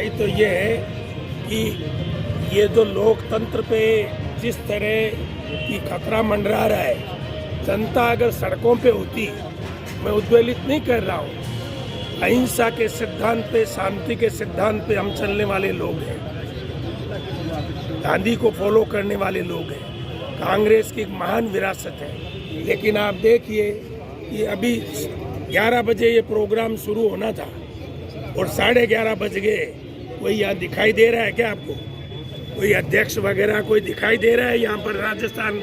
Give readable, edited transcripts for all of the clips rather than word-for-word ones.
सच्चाई तो ये है कि ये जो लोकतंत्र पे जिस तरह की खतरा मंडरा रहा है, जनता अगर सड़कों पे होती, मैं उद्वेलित नहीं कर रहा हूँ, अहिंसा के सिद्धांत पे, शांति के सिद्धांत पे हम चलने वाले लोग हैं, गांधी को फॉलो करने वाले लोग हैं, कांग्रेस की एक महान विरासत है। लेकिन आप देखिए कि अभी 11 बजे ये प्रोग्राम शुरू होना था और 11:30 बज गए। कोई यहाँ दिखाई दे रहा है क्या आपको? कोई अध्यक्ष वगैरह कोई दिखाई दे रहा है यहाँ पर राजस्थान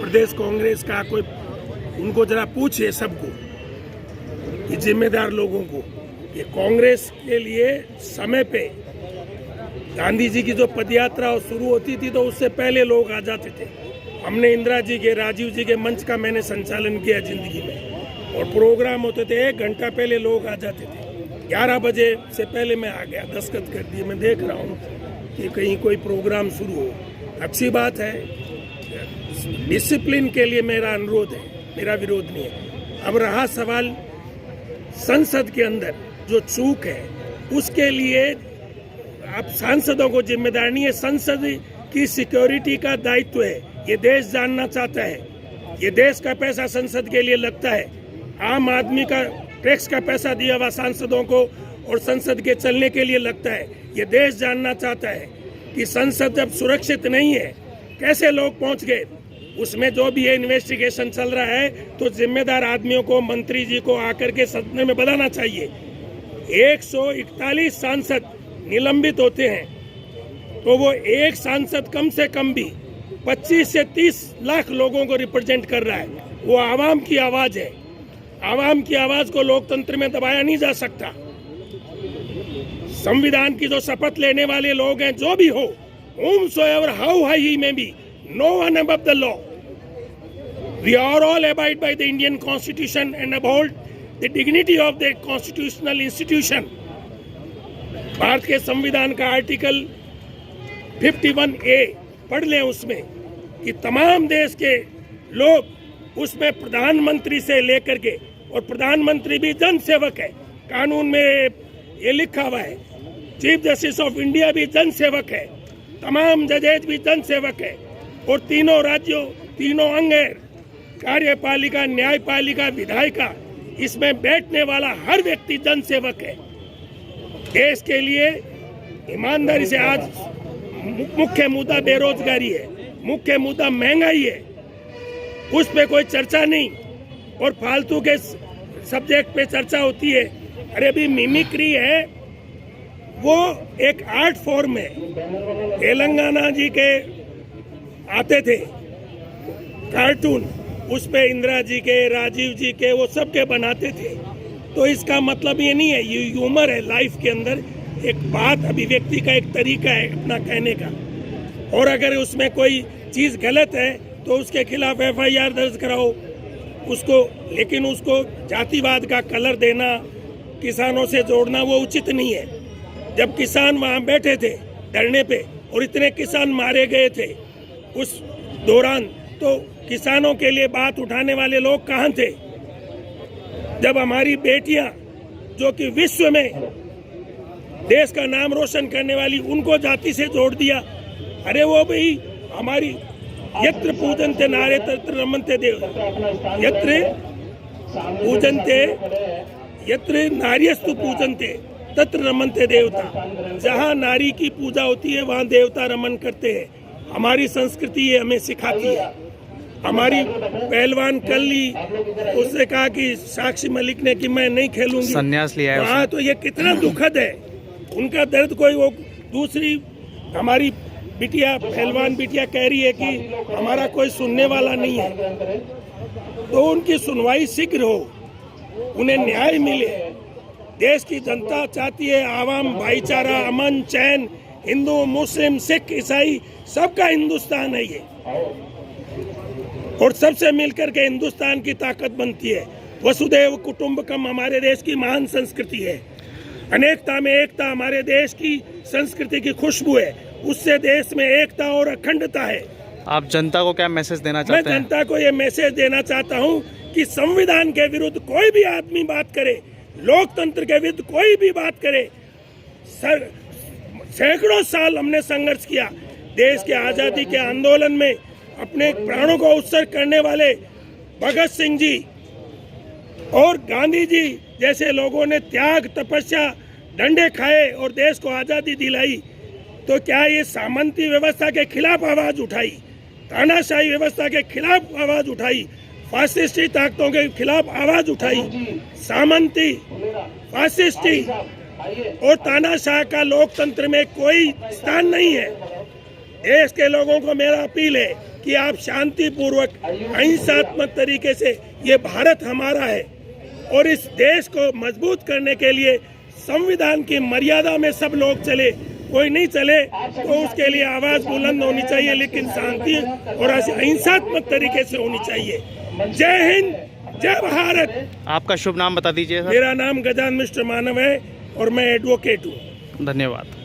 प्रदेश कांग्रेस का? कोई उनको जरा पूछिए सबको, कि जिम्मेदार लोगों को, कि कांग्रेस के लिए समय पे गांधी जी की जो पदयात्रा शुरू होती थी तो उससे पहले लोग आ जाते थे। हमने इंदिरा जी के, राजीव जी के मंच का मैंने संचालन किया जिंदगी में, और प्रोग्राम होते थे 1 घंटा पहले लोग आ जाते थे। 11 बजे से पहले मैं आ गया, दस्तखत कर दिए। मैं देख रहा हूँ कि कहीं कोई प्रोग्राम शुरू हो, अच्छी बात है। डिसिप्लिन के लिए मेरा अनुरोध है, मेरा विरोध नहीं है। अब रहा सवाल संसद के अंदर जो चूक है, उसके लिए आप सांसदों को जिम्मेदार नहीं है। संसद की सिक्योरिटी का दायित्व है। ये देश जानना चाहता है, ये देश का पैसा संसद के लिए लगता है, आम आदमी का टैक्स का पैसा दिया हुआ सांसदों को और संसद के चलने के लिए लगता है। ये देश जानना चाहता है कि संसद जब सुरक्षित नहीं है, कैसे लोग पहुंच गए, उसमें जो भी है इन्वेस्टिगेशन चल रहा है, तो जिम्मेदार आदमियों को, मंत्री जी को आकर के सदन में बताना चाहिए। 141 सांसद निलंबित होते हैं, तो वो एक सांसद कम से कम भी 25 से 30 लाख लोगों को रिप्रेजेंट कर रहा है। वो आवाम की आवाज है। आवाम की आवाज को लोकतंत्र में दबाया नहीं जा सकता। संविधान की जो शपथ लेने वाले लोग हैं, जो भी हो, whomsoever how high he may be, no one above the law. We are all abide by the Indian Constitution and uphold the dignity of the constitutional institution. Bharat के संविधान का आर्टिकल 51A पढ़ लें, उसमें कि तमाम देश के लोग, उसमें प्रधानमंत्री से लेकर के, और प्रधानमंत्री भी जन सेवक है, कानून में ये लिखा हुआ है। चीफ जस्टिस ऑफ इंडिया भी जन सेवक है, तमाम जजेज भी जन सेवक है, और तीनों राज्यों, तीनों अंग है, कार्यपालिका, न्यायपालिका, विधायिका, इसमें बैठने वाला हर व्यक्ति जन सेवक है। देश के लिए ईमानदारी से, आज मुख्य मुद्दा बेरोजगारी है, मुख्य मुद्दा महंगाई है, उस पे कोई चर्चा नहीं, और फालतू के सब्जेक्ट पे चर्चा होती है। अरे अभी मिमिक्री है, वो एक आर्ट फॉर्म है। तेलंगाना जी के आते थे कार्टून, उस पे इंदिरा जी के, राजीव जी के, वो सब के बनाते थे। तो इसका मतलब ये नहीं है, ये ह्यूमर है। लाइफ के अंदर एक बात, अभिव्यक्ति का एक तरीका है अपना कहने का, और अगर उसमें कोई चीज़ गलत है तो उसके खिलाफ FIR दर्ज कराओ उसको। लेकिन उसको जातिवाद का कलर देना, किसानों से जोड़ना, वो उचित नहीं है। जब किसान वहाँ बैठे थे धरने पे और इतने किसान मारे गए थे उस दौरान, तो किसानों के लिए बात उठाने वाले लोग कहाँ थे? जब हमारी बेटियां, जो कि विश्व में देश का नाम रोशन करने वाली, उनको जाति से जोड़ दिया। अरे वो भाई हमारी यत्र पूजन्ते नारे तत्र रमन्ते देव, यत्र पूजन्ते, यत्र नार्यस्तु पूजन्ते तत्र रमन्ते देवता। जहाँ नारी की पूजा होती है वहाँ देवता रमन करते हैं। हमारी संस्कृति ये हमें सिखाती है। हमारी पहलवान कल्ली, उसने कहा कि साक्षी मलिक ने कि मैं नहीं खेलूंगी, संन्यास लिया है। हाँ, तो ये कितना दुखद है उनका दर्द। कोई वो दूसरी हमारी बिटिया, पहलवान बिटिया कह रही है कि हमारा कोई सुनने वाला नहीं है, तो उनकी सुनवाई शीघ्र हो, उन्हें न्याय मिले। देश की जनता चाहती है आवाम भाईचारा, अमन चैन, हिंदू मुस्लिम सिख ईसाई सबका हिंदुस्तान है ये, और सबसे मिलकर के हिंदुस्तान की ताकत बनती है। वसुदैव कुटुंबकम हमारे देश की महान संस्कृति है। अनेकता में एकता हमारे देश की संस्कृति की खुशबू है। उससे देश में एकता और अखंडता है। आप जनता को क्या मैसेज देना चाहते हैं? मैं जनता को ये मैसेज देना चाहता हूँ कि संविधान के विरुद्ध कोई भी आदमी बात करे, लोकतंत्र के विरुद्ध कोई भी बात करे, सैकड़ों साल हमने संघर्ष किया। देश के आज़ादी के आंदोलन में अपने प्राणों को उत्सर्ग करने वाले भगत सिंह जी और गांधी जी जैसे लोगों ने त्याग, तपस्या, डंडे खाए और देश को आज़ादी दिलाई। तो क्या ये सामंती व्यवस्था के खिलाफ आवाज उठाई, तानाशाही व्यवस्था के खिलाफ आवाज उठाई, फासिस्टी ताकतों के खिलाफ आवाज उठाई। सामंती, फासिस्टी और तानाशाह का लोकतंत्र में कोई स्थान नहीं है। देश के लोगों को मेरा अपील है कि आप शांतिपूर्वक, अहिंसात्मक तरीके से, ये भारत हमारा है और इस देश को मजबूत करने के लिए संविधान की मर्यादा में सब लोग चले। कोई नहीं चले तो उसके लिए आवाज बुलंद होनी चाहिए, लेकिन शांति और अहिंसात्मक तरीके से होनी चाहिए। जय हिंद, जय भारत। आपका शुभ नाम बता दीजिए सर। मेरा नाम गजानन मिश्र मानव है और मैं एडवोकेट हूँ। धन्यवाद।